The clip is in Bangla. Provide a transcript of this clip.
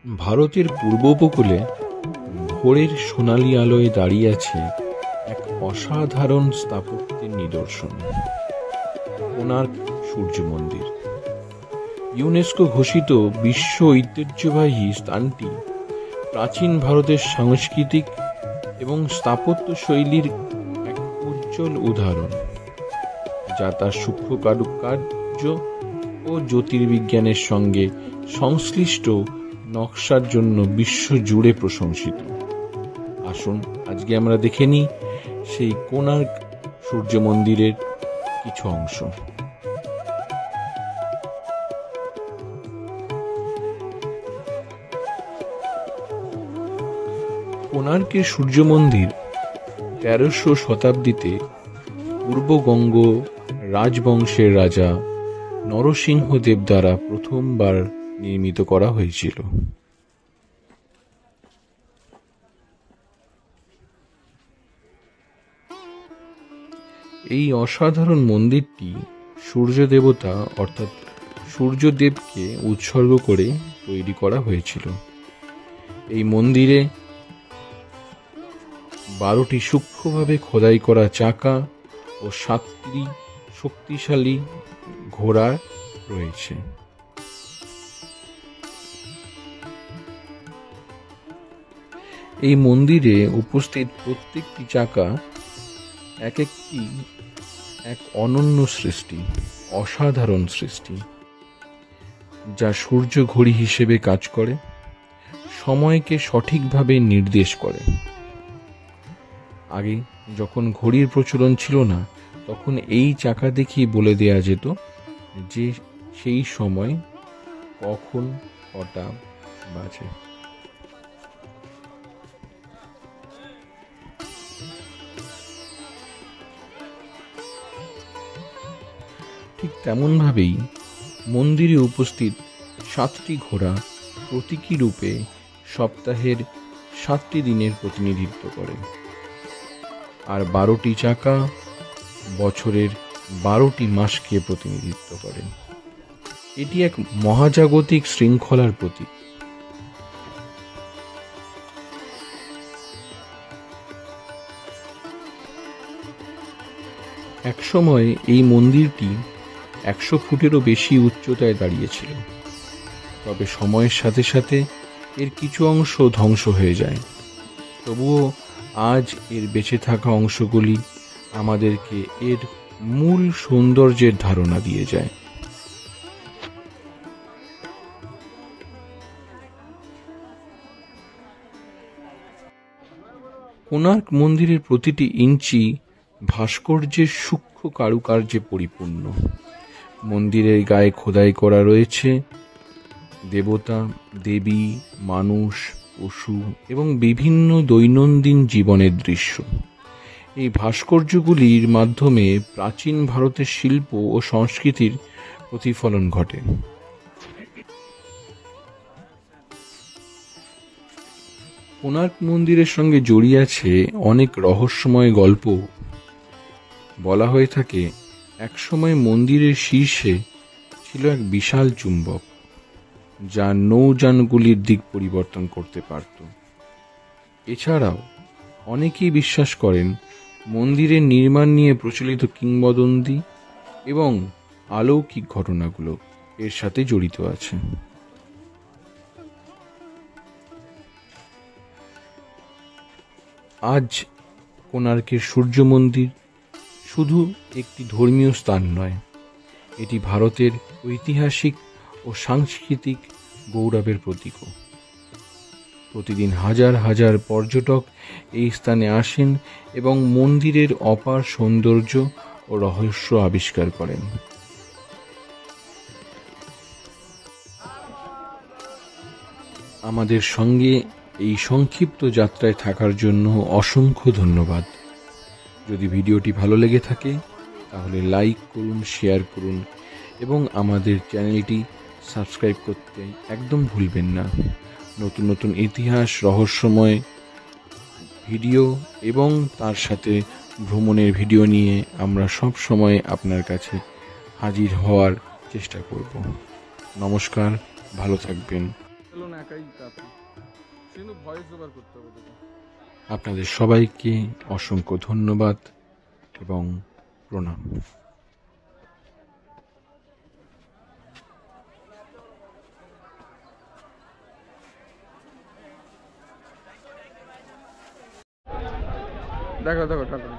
ভারতের পূর্ব উপকূলে ভোরের সোনালি আলোয় দাঁড়িয়ে আছে এক অসাধারণ স্থাপত্যের নিদর্শন, কোণার্ক সূর্য মন্দির। ইউনেস্কো ঘোষিত বিশ্ব ঐতিহ্যবাহী স্থানটি প্রাচীন ভারতের সাংস্কৃতিক এবং স্থাপত্য শৈলীর এক উজ্জ্বল উদাহরণ, যা তার সূক্ষ্ম কারুকার্য ও জ্যোতির্বিজ্ঞানের সঙ্গে সংশ্লিষ্ট নকশার জন্য বিশ্ব জুড়ে প্রশংসিত। আসুন আজকে আমরা দেখে নিই সেই কোণার্ক সূর্য মন্দিরের কিছু অংশ। কোণার্কের সূর্য মন্দির ১৩০০ শতাব্দীতে পূর্ববঙ্গ রাজবংশের রাজা নরসিংহদেব দ্বারা প্রথমবার নির্মিত করা হয়েছিল। এই অসাধারণ মন্দিরটি সূর্য দেবতা অর্থাৎ সূর্যদেবকে উৎসর্গ করে তৈরি করা হয়েছিল। এই মন্দিরে ১২টি সূক্ষ্মভাবে খোদাই করা চাকা ও ৭টি শক্তিশালী ঘোড়া রয়েছে। এই মন্দিরে উপস্থিত প্রত্যেকটি চাকা এক অনন্য সৃষ্টি, অসাধারণ সৃষ্টি, যা সূর্য ঘড়ি হিসেবে কাজ করে, সময়কে সঠিকভাবে নির্দেশ করে। আগে যখন ঘড়ির প্রচলন ছিল না, তখন এই চাকা দেখেই বলে দেয়া যেত যে সেই সময় কখন কটা বাজে। ঠিক তেমনভাবেই মন্দিরে উপস্থিত ৭টি ঘোড়া প্রতীকী রূপে সপ্তাহের ৭টি দিনের প্রতিনিধিত্ব করে, আর ১২টি চাকা বছরের ১২টি মাসকে প্রতিনিধিত্ব করে। এটি এক মহাজাগতিক শৃঙ্খলার প্রতীক। একসময় এই মন্দিরটি ১০০ ফুটেরও বেশি উচ্চতায় দাঁড়িয়েছিল, তবে সময়ের সাথে সাথে এর কিছু অংশ ধ্বংস হয়ে যায়। তবুও আজ এর বেঁচে থাকা অংশগুলি আমাদেরকে এর মূল সৌন্দর্যের ধারণা দিয়ে যায়। কোণার্ক মন্দিরের প্রতিটি ইঞ্চি ভাস্কর্যের সূক্ষ্ম কারুকার্যে পরিপূর্ণ। মন্দিরের গায়ে খোদাই করা রয়েছে দেবতা, দেবী, মানুষ, পশু এবং বিভিন্ন দৈনন্দিন জীবনের দৃশ্য। এই ভাস্কর্যগুলির মাধ্যমে প্রাচীন ভারতের শিল্প ও সংস্কৃতির প্রতিফলন ঘটে। কোণার্ক মন্দিরের সঙ্গে জড়িয়ে আছে অনেক রহস্যময় গল্প। বলা হয়ে থাকে, একসময় মন্দিরের শীর্ষে ছিল এক বিশাল চুম্বক, যা নৌযানগুলির দিক পরিবর্তন করতে পারত। এছাড়াও অনেকেই বিশ্বাস করেন মন্দিরের নির্মাণ নিয়ে প্রচলিত কিংবদন্তি এবং অলৌকিক ঘটনাগুলো এর সাথে জড়িত আছে। আজ কোণার্কের সূর্য মন্দির শুধু একটি ধর্মীয় স্থান নয়, এটি ভারতের ঐতিহাসিক ও সাংস্কৃতিক গৌরবের প্রতীকও। প্রতিদিন হাজার হাজার পর্যটক এই স্থানে আসেন এবং মন্দিরের অপার সৌন্দর্য ও রহস্য আবিষ্কার করেন। আমাদের সঙ্গে এই সংক্ষিপ্ত যাত্রায় থাকার জন্য অসংখ্য ধন্যবাদ। যদি ভিডিওটি ভালো লেগে থাকে তাহলে লাইক করুন, শেয়ার করুন এবং আমাদের চ্যানেলটি সাবস্ক্রাইব করতে একদম ভুলবেন না। নতুন নতুন ইতিহাস, রহস্যময় ভিডিও এবং তার সাথে ভ্রমণের ভিডিও নিয়ে আমরা সব সময় আপনার কাছে হাজির হওয়ার চেষ্টা করব। নমস্কার, ভালো থাকবেন। চলো না একাই কাঁপি কিন্তু ভয়েস ওভার করতে হবে তোকে। আপনাদের সবাইকে অসংখ্য ধন্যবাদ এবং প্রণাম। দেখো দেখো ঠাকুর